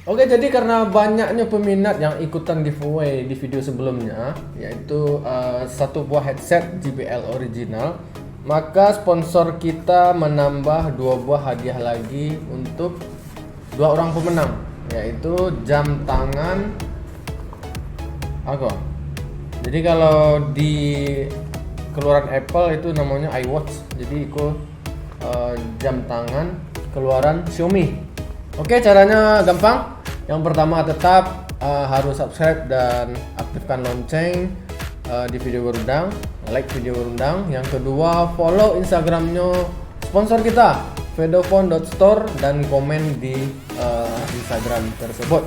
Oke, jadi karena banyaknya peminat yang ikutan giveaway di video sebelumnya, yaitu satu buah headset JBL original, maka sponsor kita menambah 2 buah hadiah lagi untuk 2 orang pemenang, yaitu jam tangan Jadi kalau di keluaran Apple itu namanya iWatch, jadi itu jam tangan keluaran Xiaomi. Oke, caranya gampang. Yang pertama tetap harus subscribe dan aktifkan lonceng di video berundang, like video berundang. Yang kedua, follow Instagramnya sponsor kita, Vedophone.store, dan komen di Instagram tersebut.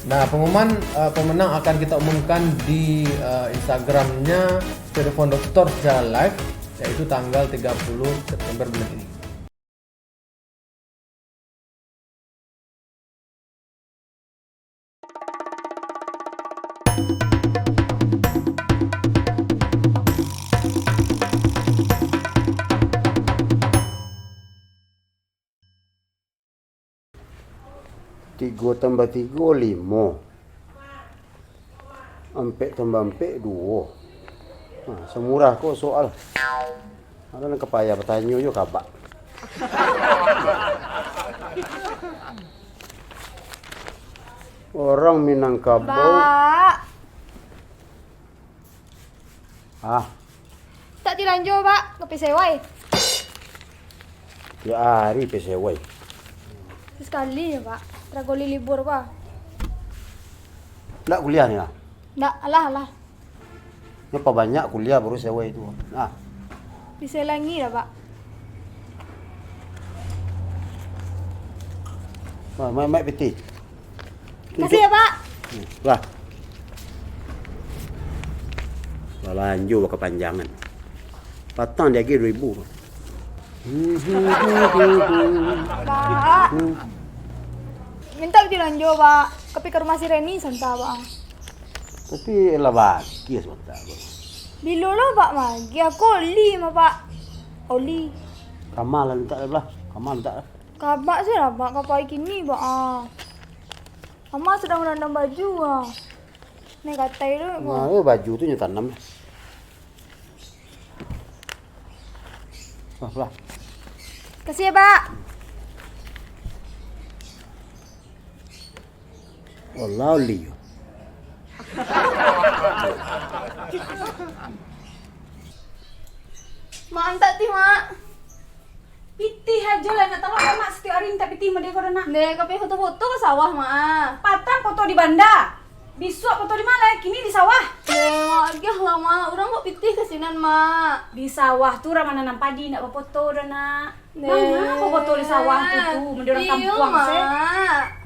Nah, pengumuman pemenang akan kita umumkan di Instagramnya Vedophone.store secara live, yaitu tanggal 30 September bulan ini. Tiga tambah tiga, 5. Empek tambah empek, 2. Semurah kok soal. Ada yang kepaya bertanya juga kabak. Orang Minangkabau. Pak. Tak dilanjut, Pak. Kopi sewai. Ya hari pesewai. Sekali ya, Pak. Teragoli libur, Pak. Nggak kuliah nih lah. Nggak, alah. Nyapa banyak kuliah baru sewai itu. Nah, Bisa lagi ya, Pak. mak piti. Kasih ya, Pak. Lah. Lanjut kepanjangan. Patang dia lagi 2.000. Pak. Minta dilanjut, Pak. Kopi ke rumah si Reni santa, Pak. Tapi lah bagi sebentar. Bilo lo, Pak, magi. Aku oli mah, Pak. Oli. Kamal lah minta lah. Kamal minta lah. Kabak sih lah, Pak. Kapai kini, Pak. Mama sedang merendam baju, ah. Nih kata itu, Pak. Nah, baju tu yang tanam. Lah. Kasih ya, Pak. Allah li. Mak antak ti, Mak. Pitih aja lah, nak tahu mak setiap hari minta pitih sama dia kau nak. Dek, kopi foto-foto ke sawah, Mak. Patang foto di banda, besok foto di mana? Kini di sawah. Dek, Mak, agak lah, Mak. Orang mau pitih kesinan, Mak. Di sawah tu ramah nanam padi nak foto dah nak. Dek. Mana kau foto di sawah tu mendirang kampung saya. Mak.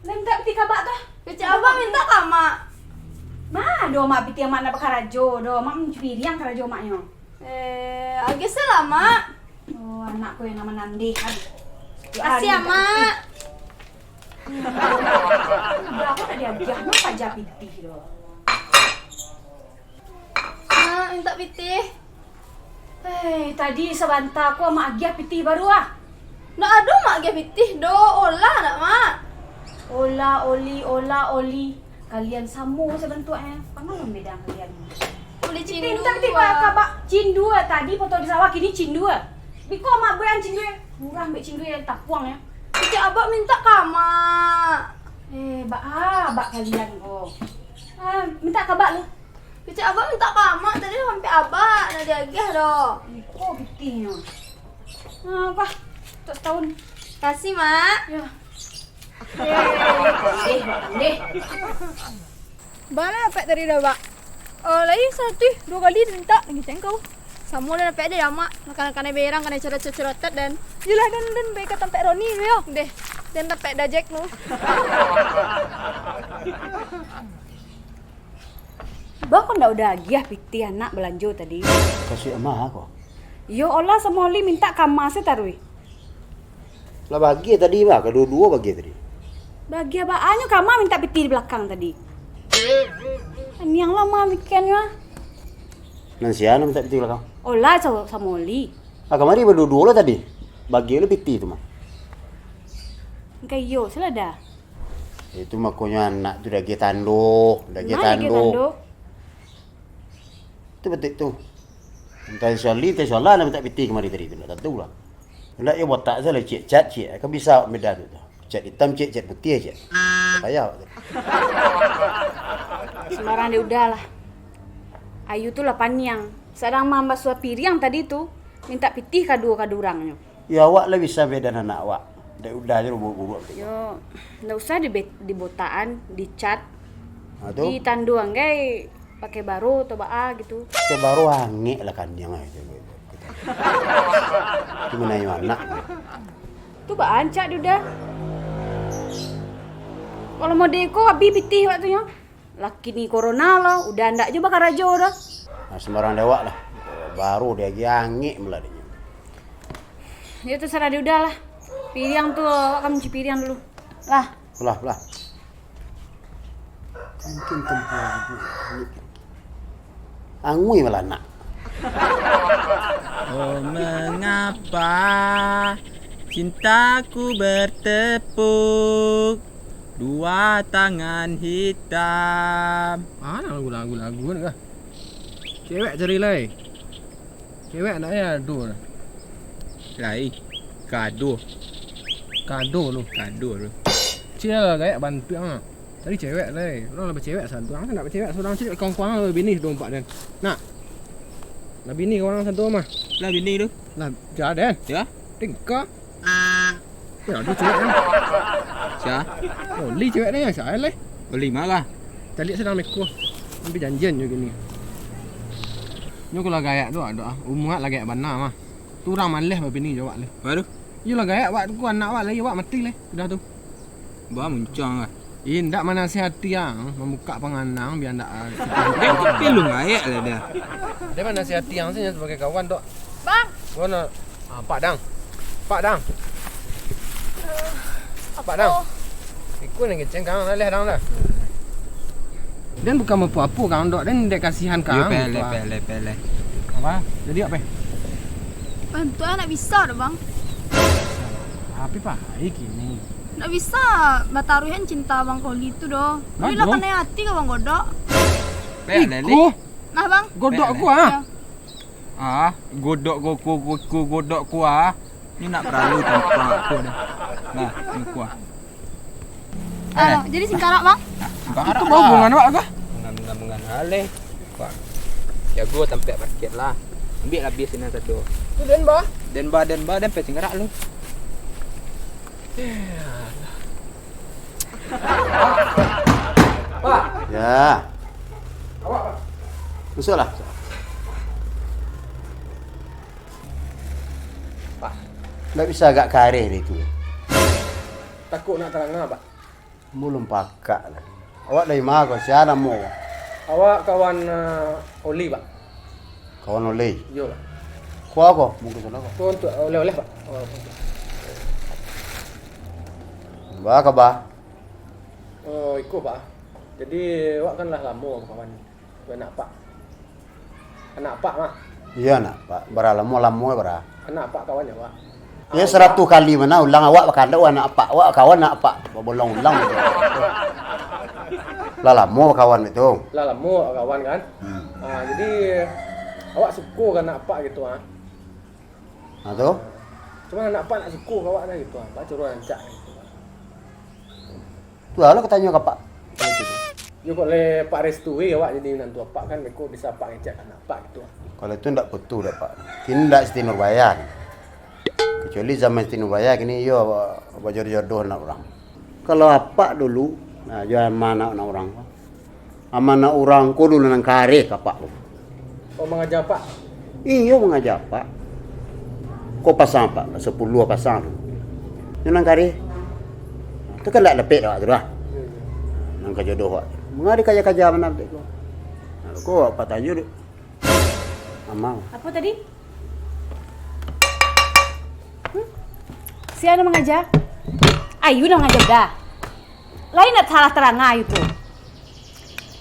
Lah minta pitih kabak tu. Kecik abang minta kah, Mak? Mah, do mak pitih mak nak karajo, do mak mencuri yang karajo maknya. Agak salah, Mak. Oh, anakku yang nama Nandi kan. Kasih ya, Mak. Berapa tak diajar mak saja pitih do. Mak, minta pitih. Tadi sebentar aku sama Agia pitih baru ah. Nak aduh, Mak, agak pitih. Do, olah nak, Mak. Ola oli. Kalian sama sebentuknya. Panggil beda kalian. Boleh cindu. Tiba-tiba kabak cin 2 tadi foto di sawah kini cin 2. Biko mak beran cin 2. Murah ambek cin 2 yang tapuang ya. Kecik abang minta kah, Mak? Bak kalian kok. Minta kabak lu. Kecik abang minta kah, Mak? Tadi sampai abang nak diagih dah. Kok pitihnya. Apa? Tak setahun. Kasih, Mak. Ya. Deh. Bala dapat tadi dah, Pak. Lagi satu, 2 kali minta lagi cengkau. Sama dah dapat dia, Mak. Makan-makan berang, kan cara cucurotat dan jelah dan baik kata Pak Roni yo. Deh. Dan dapat dah Jack nu. Kau ndak udah Agia pitih anak belanja tadi. Kasih emak kok. Yo Allah sama Oli minta kamas tarui. Lah bagi tadi mah, kedua-dua bagi tadi. Bagi abaannya kamu minta pitih di belakang tadi. Ini yang lama bikinnya. Nansiana minta piti belakang. Olah sama Oli. Kemari berdua lah tadi. Bagi lu piti itu mah. Kayak yo, selada. Itu makanya anak tu dah tando, Itu betul tu. Entah soalan nak tak piti kemari tadi tu tak tahu lah. Nak ya buat tak salah cik cat cik kan bisa medan tu. Cat hitam cik cat putih cik. Payah. Sembarang dia udahlah. Ayu tu lah paniang. Sedang mamba suap piring tadi tu minta pitih kadu orangnya. Ya awak lah bisa bedan anak awak. Dah udah je bubuk tu. Yo, ndak usah dibotaan, dicat, tu. ditandu anggai pakai baru atau baa gitu. Kita baru hangik lah kan yang itu. Gimana yang anak? Tu baan cat dia udah. Kalau mau deko abi pitih waktunya. Laki ni corona lah, udah ndak je bakar raja dah. Nah, sembarang dewak lah. Baru dia lagi hangik pula dia. Ya terserah dia udah lah. Piring tu, kamu cuci piring dulu. Lah. Belah. Mungkin tempat angui malah nak. Oh mengapa cintaku bertepuk dua tangan hitam. Mana lagu ni kah? Cewek cari lai. Cewek nak ya aduh. Lai kado Kado lu. Cia gaya bantu ah. Tadi cewek lai. Orang lah bercewek satu. Orang tak bercewek seorang cewek kawan-kawan lah bini 24 dan. Nak. Lah bini orang satu mah. Lah bini tu. Lah jadan. Ya? Tingkah. Ya ada cewek kan. Sia? Oh, li cewek ni saya lai. Beli malah. Tadi sedang meko. Ambil janjian je gini. Nyo kalau gaya tu ada. Umat lah gaya bana mah. Tu orang malih bini jawab le. Baru. Iyalah gaya awak tu anak awak lagi awak mati le. Sudah tu. Bah muncang lah. Ndak menasihati yang membuka penganang biar ndak. Tapi lu ngayak lah dia. Dia menasihati yang saja sebagai kawan tu. Bang, Gua nak Pak Dang. Pak Dang. Ikut ni keceng kang leh dang dah. Dan bukan apa-apa kang dok, dan dia kasihan kang. Pele. Apa? Jadi apa? bantu nak bisa dah bang. Tapi Pak, kini. Nak bisa bataruhan cinta bang Koli tu doh. Boleh lah Aduh. kena hati ke bang godok. Pele. Nah bang. Godok Pele. aku ah. Ya. Ah, godok ku ah. Ni nak perlu tempat aku dah. Nah, ni ku ah. Jadi singkarak bang. Sekarang Itu bau bunga awak kah? Mengan alih. Pak. Ya gua tempat basket lah. Ambil lah biar sini satu. Tu den bah. Dan pecing gerak lu. Pak, Ya. awak Pak. Masuklah. Pak, Tak bisa agak kareh dia tu. takut nak terang Pak. Belum pakak lah. Awak dari mana kau? Siapa nama? Awak kawan Oli Pak. Kawan oleh. Yo Pak. Kau apa? Mungkin sana kau. Tu untuk oleh-oleh Pak. Bah kaba. Oh, ikut Pak. Jadi awak kan lah lama kawan anak Pak. Anak Pak mah. Iya nak Pak. Lama bara. Anak Pak kawannya Pak. Ya 100 kali mana ulang awak berkanda anak Pak. Awak kawan nak Pak. Bolong ulang. Lah lama kawan itu. Lah lama kawan kan. Jadi awak suka kan anak Pak gitu ah. Nah tu. Cuma anak Pak nak suka awak dah gitu ah. Pak curang ancak. Tu lah katanya ke Pak. Yo kok le Pak restui awak jadi menantu Pak kan mereka bisa Pak ngecek anak Pak gitu. Kalau itu ndak betul dah Pak. Kini ndak Siti Nurbaya. Kecuali zaman Siti Nurbaya kini yo jodoh nak orang. Kalau apa dulu, nah jangan mana nak orang. Amanah orang ko dulu nang kare ka Pak. Oh mengajar Pak. Iyo mengajak Pak. Ko pasang Pak, 10 pasang. Nang kare. Tu kan lak lepek dah tu lah. Nang jodoh Pak. Mengari kaya mana tu ko. Ko apa tanya tu? Amang. Apa tadi? Siapa nak mengajar? Ayu nak mengajar dah. Lain nak salah terang Ayu tu.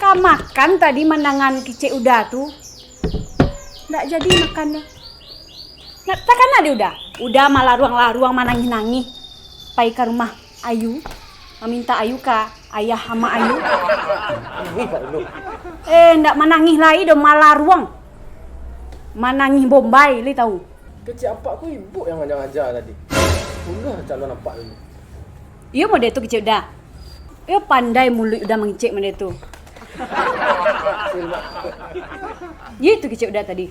Kau makan tadi menangan kicik udah tu. Ndak jadi makan dah. Nak takkan ada udah. Udah malah ruang mana nangis. Pai ke rumah Ayu, meminta Ayu ka ayah sama Ayu. Ini Pak dulu. Ndak manangih lagi dong malah ruang. Manangih Bombay, li tahu. Kecik apa aku ibu yang ngajar tadi. Udah calon apa ini? Iya mau dia tu kecil dah. Ia pandai mulut udah mengecek mana tu. Ya itu kecil udah tadi.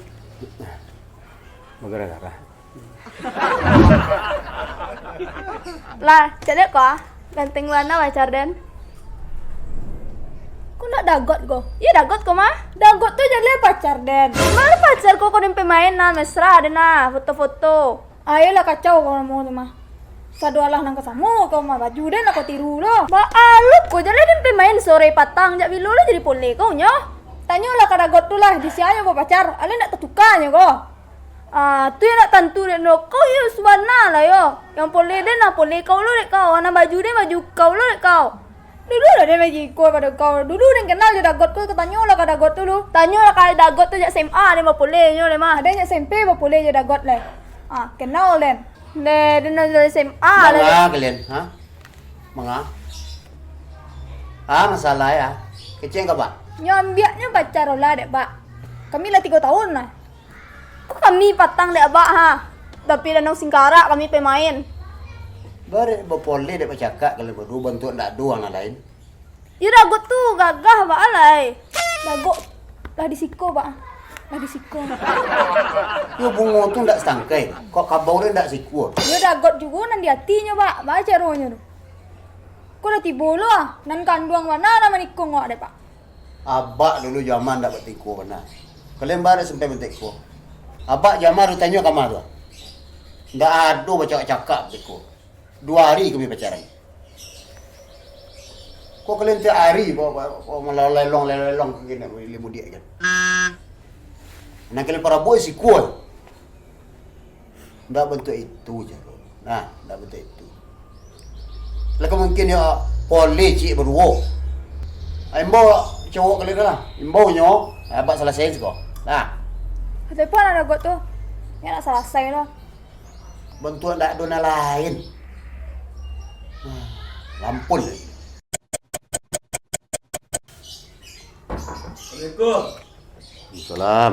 Magara-gara. Lah, jadi kok ganteng mana pacar dan? Kau nak dagot kau? Iya dagot kau mah? Dagot tuh jadi pacar dan. Mana pacar kau nempe mainan mesra ada nah foto-foto. Ayolah kacau kau mau tu mah. Sadualah nang kesamu kau mah baju dan aku tiru loh. Ba aluk kau jadi nempe main sore patang jak bilu lah jadi pole kau nyo. Tanyalah ka dagot tu lah di siaya kau pacar. Ale nak tertukarnya kau. Tu yang nak tentu dek no. Kau ya subana lah yo. Yang pole dek nak pole kau lo dek kau. Anak baju dek baju kau lo dek kau. Dulu lah dia bagi kau pada kau. Dulu dia kenal je dagot kau. Tanyalah ka dagot tu lu. Tanyalah ka dagot tu jak SMA dia mah pole nyo le mah. Ada jak SMP mah pole je dagot le. Kenal den. Le dia nak jadi SMA le. Manga kalian, ha? Manga. Masalah ya. Kecil enggak, Pak? Nyambiaknya pacar lah dek pak. Kami lah 3 tahun lah. Kok kami patang dek pak ha? Tapi danau singkara kami pemain. Bare berpole dek bercakap kalau berdua bentuk ndak dua orang lain. Ya dagot tu gagah pak alai. Dagot lah di siko pak. Lah di siko. Yo bungo tu ndak setangkai. Kok kabau dia ndak siku. Ya dagot juga nan di hatinya pak. Baca rohnya tu. Kau dah tiba lah. Nan kandung mana nama nikung kok dek pak. Abak dulu zaman ndak bertiku benar. Kalian bare sampai bertiku. Abak zaman tu tanya kamar tu. Ndak ada bercakap bertiku. 2 hari kami pacaran. Kok kalian tiap hari malah lelong kena limu dia kan. Nak kalian para boy si kuat. Ndak bentuk itu je. Nah, ndak bentuk itu. Lagi mungkin ya pole cik berdua. Imbo cowok kalian lah. Imbo nyo, abak selesai kau. Nah, Tapi pun ada dagot tu. Ya nak selesai lah. bentuk ndak dona lain. Lampun lagi. Assalamualaikum. Salam.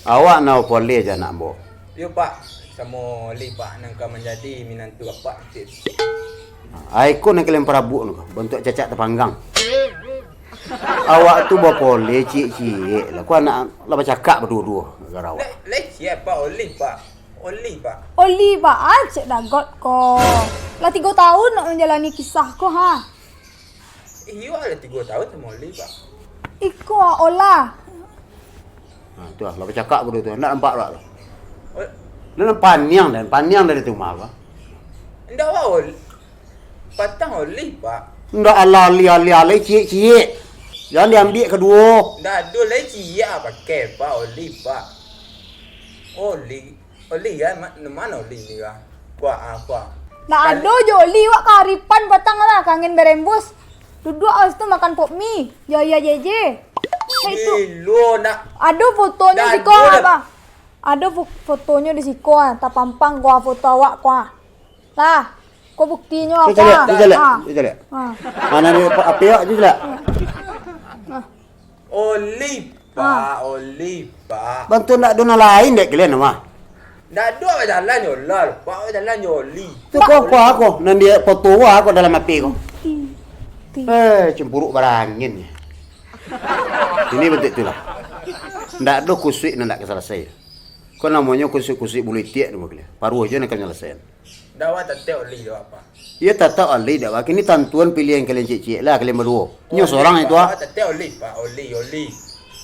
Awak nak pole je nak mbok. Yo Pak, sama li Pak nang ka menjadi minantu apa cik. Aku nak kalian Prabu tu. Bentuk cacat terpanggang. Awak tu bawa pole cik-cik lah. Kau nak lah bercakap berdua-dua negara awak. Le siapa Oli Pak? Oli Pak. Oli pak acik dagot ko. Lah 3 tahun nak menjalani kisah ko ha. Iyo ada 3 tahun sama Oli Pak. Iko olah. Tu lah bercakap berdua tu. Nak nampak tak tu? Oh, Nak paniang dari tu mah. ndak wa Oli. Patang Oli Pak. Ndak ali cik-cik. Jangan diambil kedua. Ndak ada lagi ya pakai Pak Oli Pak. Oli ya mana Oli ni kan? Kuah. Nak ada je Oli wak karipan batang lah kangen berembus. Duduk awas tu makan pok mie. Ya jeje. Nah itu. Lo nak Ada fotonya Dah di ko ada. apa? Ada fotonya di siko tak pampang gua foto awak kuah. Lah, ko buktinya Dia apa? lihat. Mana dia apa ya je lah. Oli Pak. Bantu nak dona lain dek kalian mah. Ndak ada jalan yo lol. Pak jalan yo Oli. Tu kau aku nan dia foto aku dalam HP kau. Cemburu barangin. Ini bentuk itulah. Ndak ada kusik nak selesai. Kau namanya kusik bulu tiak tu kalian. Paruh je nak selesai. Dah wa tak Oli do apa? Ya tak tahu Ali dah. Kini tentuan pilihan kalian cik-cik lah kalian berdua. Nyo seorang itu ah. Tak Oli Pak.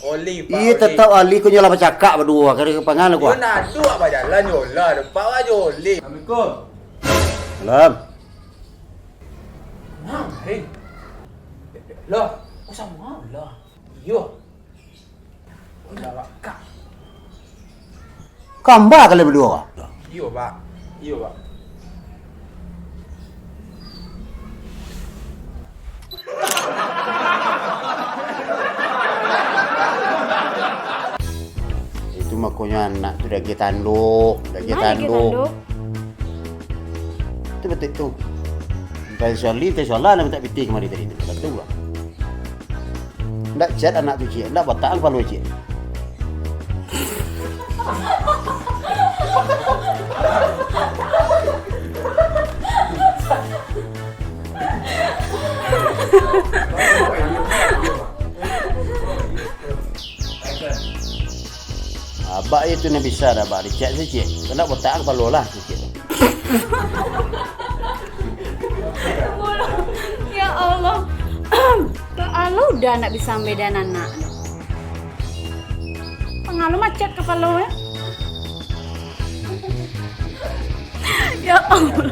Oli Pak. Iya tetap Ali kau nyala bercakap berdua. Kira kepangan aku. Yo nak dua apa jalan yo lol. Pak wa yo Oli. Assalamualaikum. Salam. Nah, hari. Loh, kau sama lah. Yo. Udah Pak. Kambah kalian berdua. Yo Pak. Itu makanya anak tu dah tanduk. Mana kita tanduk? Itu betul tu. Entah soal ni, entah soal lah nak tak piti kemari tadi tu. Betul lah. Ndak chat anak tu cik, ndak batang kalau cik. Abak itu nak bisa dah, abak dicek sikit. Kena botak kalau lah sikit. Ya Allah. Kalau udah nak bisa bedain anak. Pengalu macet kepala ya. Ya Allah.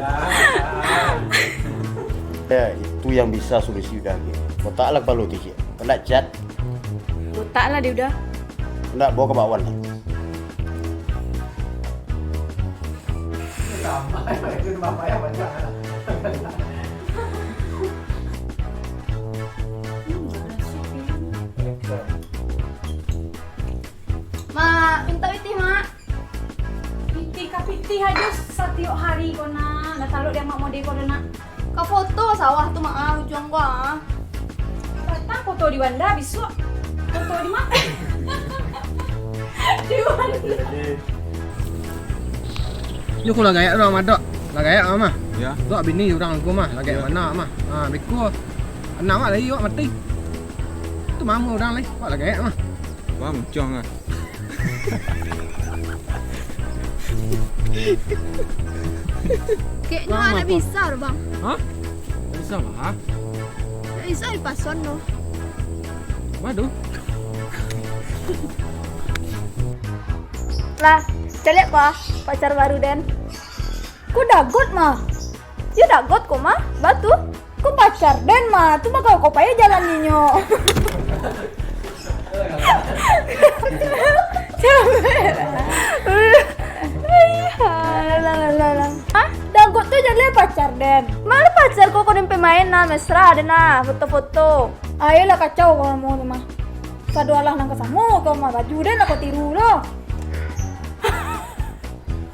Ya, itu yang bisa solusi udah gitu. Botak lah kepala tu cik. Kena cat, Botak lah dia udah. ndak bawa ke bawah lah. Mak, minta piti mak. Piti aja setiap hari kau nak. Nak taruh dia mak mode kau nak. Kau foto sawah tu mak, ujung gua. Datang foto di Wanda besok. Foto di mana? Di Wanda. Yo kau lah gaya orang madok. Lah gaya mah. Ya. Tu bini orang aku mah, lah gaya mana mah. Ha, beko. Anak mak lagi wak mati. Tu mama orang lagi, wak lah gaya mah. Wah, muncung ah. Kayaknya Bang, ada apa? bisa loh bang. Ha? Bisa lah. Ada bisa di pason loh. Waduh. Lah, celiak kok pacar baru Den. Ku dagot mah. Ya dagot kok mah, batu. Ku pacar Den mah, tu mah kau payah jalan ninyo. Ah, dagot tuh jadi pacar Den. Mana pacar kok kau dempe main na mesra ada na foto-foto. Ayolah kacau kau mau mah. Sadualah nang kesamu kau mah baju Den aku tiru loh.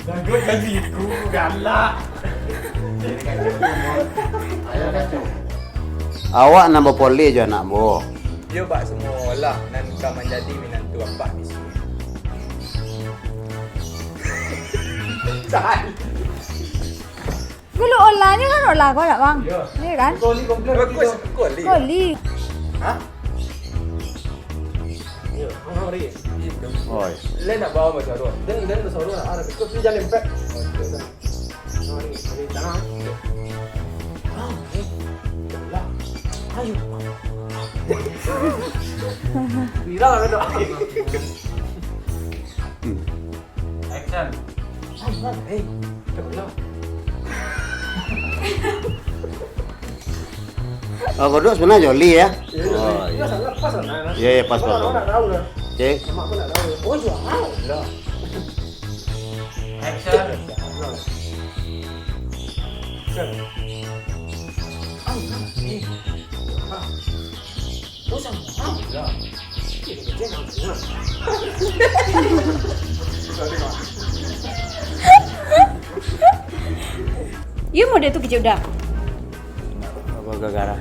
Dagot lagi ku galak. Awak nak berpoleh je anak mu. Dia bak semua lah nan kau menjadi menantu abah misi. Gulu olahnya kan olah kau nak bang? Ini kan? Bagus koli. Koli. Yo, hari. Oi. Lain nak bawa macam tu. Dan tu sorang ada beko pi jalan pek. Hari, jangan. Lah. Ayo. Viral lah tu. Action. Hey, lah. Oh, kau duduk sebenarnya joli ya? Oh, iya. Pas lah. Ya, ya pas pas. Nak tahu lah. Okey. Mak pun nak tahu. Oh, jual lah. Action. Ya mode tu kecil udah. Apa gara-gara?